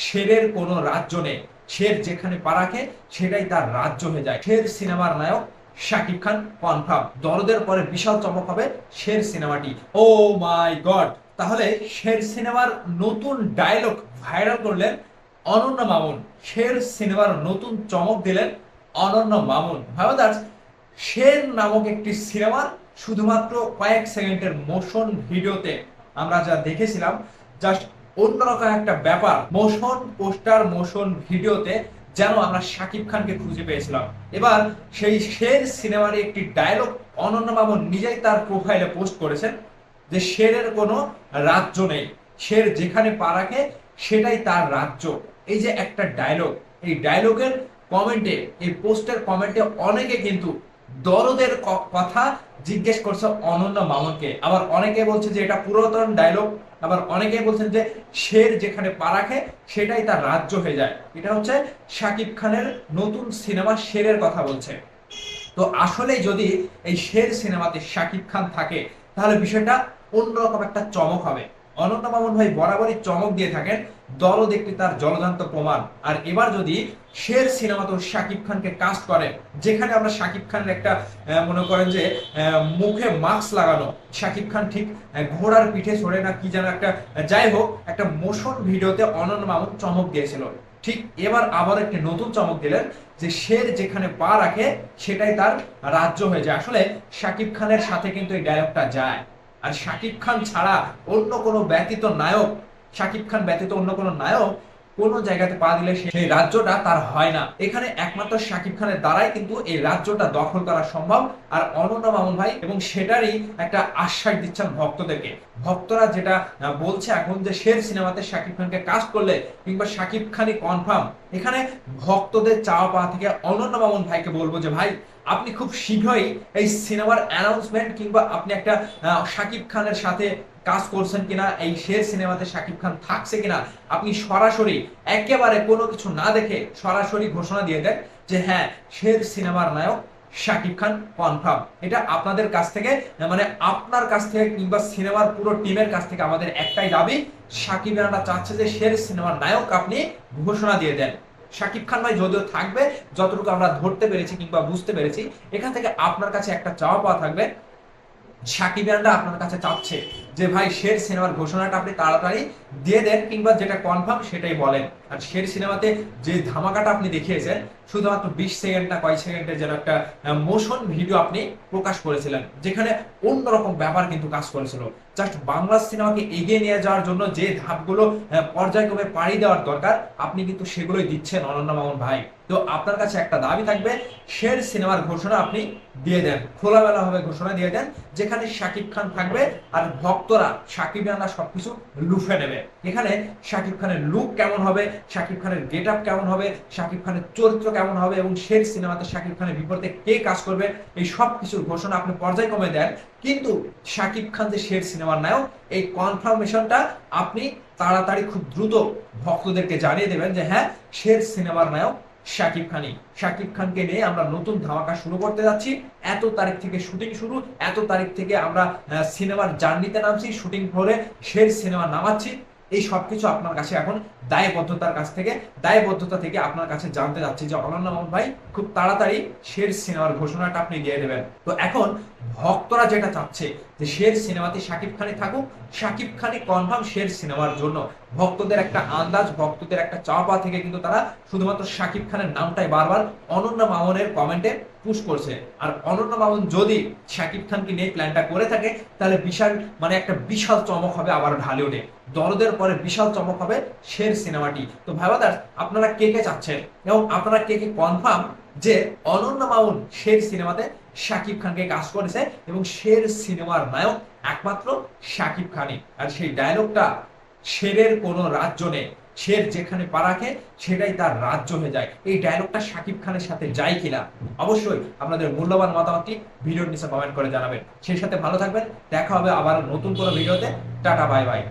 শেরের কোনো রাজ্য নেই, শের যেখানে পা রাখে সেটাই তার রাজ্য হয়ে যায়। শের সিনেমার নায়ক শাকিব খান কনফার্ম। দরদের পরে বিশাল চমক হবে শের সিনেমাটি। ও মাই গড! তাহলে শের সিনেমার নতুন ডায়লগ ভাইরাল করলেন অনন্য মামুন। শের সিনেমার নতুন চমক দিলেন অনন্য মামুন। ভাইবাদার্স, শের নামক একটি সিনেমার শুধুমাত্র কয়েক সেকেন্ডের মোশন ভিডিওতে আমরা যা দেখেছিলাম, জাস্ট অন্যরকম একটা ব্যাপার। মোশন পোস্টার, মোশন ভিডিওতে যেন আমরা শাকিব খানকে খুঁজে পেয়েছিলাম। এবার সেই শের সিনেমার একটি ডায়লগ অনন্য মামুন নিজেই তার প্রোফাইলে পোস্ট করেছেন যে শেরের কোনো রাজ্য নেই, শের যেখানে পা রাখে সেটাই তার রাজ্য। এই যে একটা ডায়লগ, এই ডায়লগের কমেন্টে, এই পোস্টের কমেন্টে অনেকে কিন্তু দরদের কথা জিজ্ঞেস করছে অনন্য মামুনকে। আবার অনেকে বলছে যে এটা পুরাতন ডায়লগ, আবার অনেকে বলছেন যে শের যেখানে পা রাখে সেটাই তার রাজ্য হয়ে যায়। এটা হচ্ছে শাকিব খানের নতুন সিনেমা শেরের কথা বলছে। তো আসলে যদি এই শের সিনেমাতে শাকিব খান থাকে তাহলে বিষয়টা অন্যরকম একটা চমক হবে। অনন্ত মামুন ভাই বরাবরই চমক দিয়ে থাকেন, দরদ একটি তার জলজান্ত প্রমাণ। আর এবার যদি শের সিনেমাতে শাকিব খানকে কাস্ট করেন, যেখানে আমরা শাকিব খানের একটা মনে করেন যে মুখে মাস্ক লাগানো, শাকিব খান ঠিক ঘোড়ার পিঠে চড়ে না কি যেন একটা, যাই হোক একটা মোশন ভিডিওতে অনন্ত মামুন চমক দিয়েছিল। ঠিক এবার আবার একটি নতুন চমক দিলেন যে শের যেখানে পা রাখে সেটাই তার রাজ্য হয়ে যায়। আসলে শাকিব খানের সাথে কিন্তু এই ডায়লগটা যায়। আর শাকিব খান ছাড়া অন্য কোনো ব্যতীত নায়ক, শাকিব খান ব্যতীত অন্য কোনো নায়ক কোন জায়গাতে পা দিলে সেই রাজ্যটা তার হয় না। এখানে একমাত্র শাকিব খানের দ্বারাই কিন্তু এই রাজ্যটা দখল করা সম্ভব। আর অনন্য মামুন ভাই এবং সেটারই একটা আশ্বাস দিচ্ছেন ভক্তদেরকে। ভক্তরা যেটা বলছে এখন যে শের সিনেমাতে শাকিব খানকে কাস্ট করলে কিংবা শাকিব খানই কনফার্ম, এখানে ভক্তদের চাওয়া পাওয়া থেকে অনন্য মামুন ভাইকে বলবো যে ভাই আপনি খুব শীঘ্রই এই সিনেমার অ্যানাউন্সমেন্ট কিংবা আপনি একটা শাকিব খানের সাথে কাজ করছেন কিনা, এই শের সিনেমাতে শাকিব খান থাকছে কিনা, আপনি সরাসরি একেবারে কোনো কিছু না দেখে সরাসরি ঘোষণা দিয়ে দেন যে হ্যাঁ শের সিনেমার নায়ক শাকিব খান কনফার্ম। এটা আপনাদের কাছ থেকে, মানে আপনার কাছ থেকে কিংবা সিনেমার পুরো টিমের কাছ থেকে আমাদের একটাই দাবি, শাকিব খানরা চাচ্ছে যে শের সিনেমার নায়ক আপনি ঘোষণা দিয়ে দেন। শাকিব খান ভাই যদিও থাকবে, যতটুকু আমরা ধরতে পেরেছি কিংবা বুঝতে পেরেছি, এখান থেকে আপনার কাছে একটা চাওয়া পাওয়া থাকবে, সাকিবিয়ানরা আপনার কাছে চাচ্ছে যে ভাই শের সিনেমার ঘোষণাটা আপনি তাড়াতাড়ি দিয়ে দেন কিংবা যেটা কনফার্ম সেটাই বলেন। আর শের সিনেমাতে যে ধামাকাটা আপনি দেখিয়েছেন, শুধুমাত্র 20 সেকেন্ড না কয় সেকেন্ডের যেন একটা মোশন ভিডিও আপনি প্রকাশ করেছিলেন, যেখানে অন্যরকম ব্যাপার কিন্তু কাজ করেছিল। জাস্ট বাংলা সিনেমাকে এগিয়ে নিয়ে যাওয়ার জন্য যে ধাপগুলো পর্যায়ক্রমে পাড়ি দেওয়ার দরকার, আপনি কিন্তু সেগুলোই দিচ্ছেন অনন্য মামুন ভাই। তো আপনার কাছে একটা দাবি থাকবে, শের সিনেমার ঘোষণা আপনি দিয়ে দেন, খোলামেলা ভাবে ঘোষণা দিয়ে দেন, যেখানে শাকিব খান থাকবে আর ভক্তরা সাকিবিয়ানরা সবকিছু লুফে নেবে। এখানে শাকিব খানের লুক কেমন হবে, শাকিব খানের গেট আপ কেমন হবে, শাকিব খানের চরিত্র কেমন হবে এবং শের সিনেমাতে শাকিব খানের বিপরীতে কে কাজ করবে, এই সব কিছুর ঘোষণা আপনি পর্যায়ক্রমে দেন। কিন্তু শাকিব খান যে শের সিনেমার নায়ক, এই কনফার্মেশনটা আপনি তাড়াতাড়ি খুব দ্রুত ভক্তদেরকে জানিয়ে দেবেন যে হ্যাঁ শের সিনেমার নায়ক শাকিব খানই। শাকিব খানকে নিয়ে আমরা নতুন ধামাকা শুরু করতে যাচ্ছি। এত তারিখ থেকে শুটিং শুরু, এত তারিখ থেকে আমরা সিনেমার জার্নিতে নামছি, শুটিং করে শের সিনেমা নামাচ্ছি। এই সবকিছু আপনার কাছে এখন দায়বদ্ধতা থেকে আপনার কাছে জানতে যাচ্ছি যে অনন্য মামুন ভাই খুব তাড়াতাড়ি শের সিনেমার ঘোষণাটা আপনি দিয়ে দেবেন। তো এখন ভক্তরা যেটা চাচ্ছে যে শের সিনেমাতে শাকিব খানই থাকুক, শাকিব খানই কনফার্ম শের সিনেমার জন্য। ভক্তদের একটা আন্দাজ, ভক্তদের একটা চাওয়া থেকে কিন্তু তারা শুধুমাত্র শাকিব খানের নামটাই বারবার অনন্য মামুনের কমেন্টে পুশ করছে। আর অনন্য মামুন যদি শাকিব খানকে নিয়ে প্ল্যানটা করে থাকে তাহলে বিশাল, মানে একটা বিশাল চমক হবে আবার ঢালিউডে। দরদের পরে বিশাল চমক হবে শের সিনেমাটি। তো ভাইবাদার, আপনারা কে কে চাচ্ছেন এবং আপনারা কে কে কনফার্ম যে অনন্য মামুন শের সিনেমাতে শাকিব খানকে কাজ করেছে এবং শের সিনেমার নায়ক একমাত্র শাকিব খানই। আর সেই ডায়লগটা, শেরের কোনো রাজ্য নেই, শের যেখানে পা রাখে সেটাই তার রাজ্য হয়ে যায়, এই ডায়লগটা শাকিব খানের সাথে যায় কিনা অবশ্যই আপনাদের মূল্যবান মতামতটি ভিডিওর নিচে কমেন্ট করে জানাবেন। সেই সাথে ভালো থাকবেন, দেখা হবে আবার নতুন কোনো ভিডিওতে। Tata, bye bye.